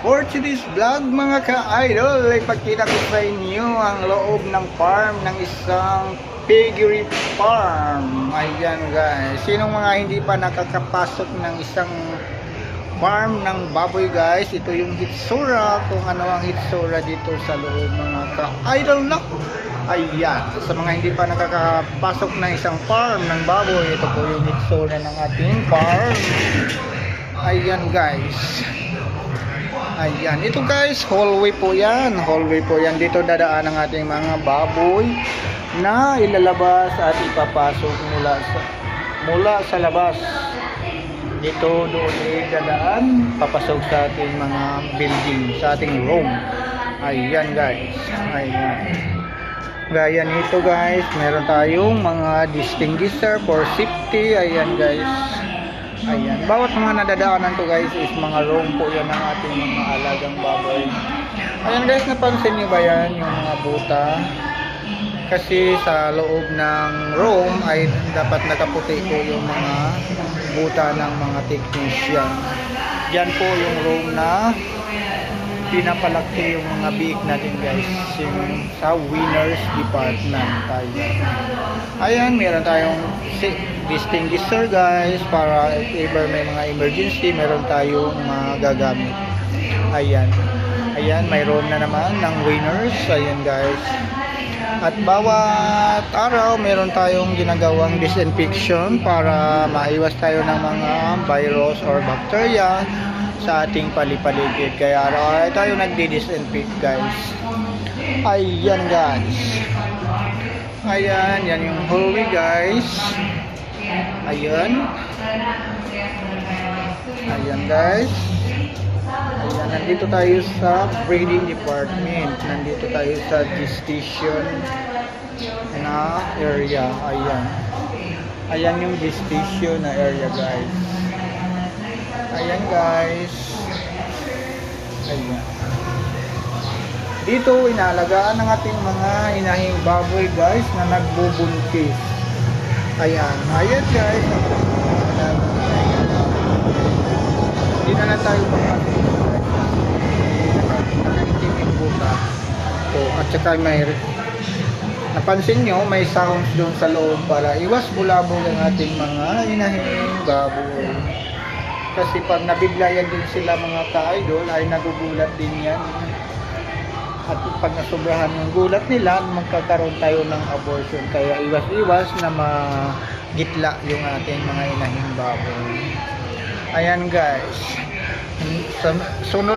For today's vlog mga ka-idol, ay pagkita ko sa inyo ang loob ng farm ng isang piggery farm. Ayan guys, sinong mga hindi pa nakakapasok ng isang farm ng baboy guys, ito yung hitsura, kung ano ang hitsura dito sa loob mga ka-idol na. Ayan, sa mga hindi pa nakakapasok ng isang farm ng baboy, ito po yung hitsura ng ating farm. Ayan guys. Ayan, ito guys, hallway po yan. Hallway po yan. Dito dadaan ang ating mga baboy na ilalabas at ipapasok mula sa labas. Dito doon dadaan, papasok sa ating mga building, sa ating room. Ayan guys. Ayan. Gaya nito guys, meron tayong mga distinguisher for safety. Ayan guys. Ayan, bawat mga nadadaanan to guys is mga room po yan ng ating mga alagang baboy. Ayan guys, napansin nyo ba yan yung mga buta? Kasi sa loob ng room ay dapat nakaputi po yung mga buta ng mga technician. Yan po yung room na pinapalaki yung mga biik natin guys, yung sa winners department tayo. Ayan, meron tayong distinguisher guys, para if ever may mga emergency, meron tayong magagamit. Ayan, ayan, may room na naman ng winners. Ayan guys, at bawat araw meron tayong ginagawang disinfection para maiwas tayo ng mga virus or bacteria sa ating palipaligid. Kaya araw-araw tayo nagdi-disinfect guys. Ayan guys. Ayan, yan yung hallway guys. Ayan. Ayan guys. Ayan, nandito tayo sa breeding department. Nandito tayo sa gestation na area. Ayan. Ayan yung gestation na area guys. Ayan guys. Ayan. Dito inaalagaan ng ating mga inahing baboy guys na nagbubuntis. Ayan. Ayan guys. Hindi na lang tayo makakita. Nakaitim yung buta. So, at saka may napansin nyo, may sounds doon sa loob para iwas bulabog ang ating mga inahing baboy. Kasi pag nabiglayan din sila mga ka-idol ay nagugulat din yan. At pag nasobrahan ng gulat nila, magkakaroon tayo ng abortion. Kaya iwas-iwas na magitla yung ating mga inahing baboy. Ayan guys. Sunod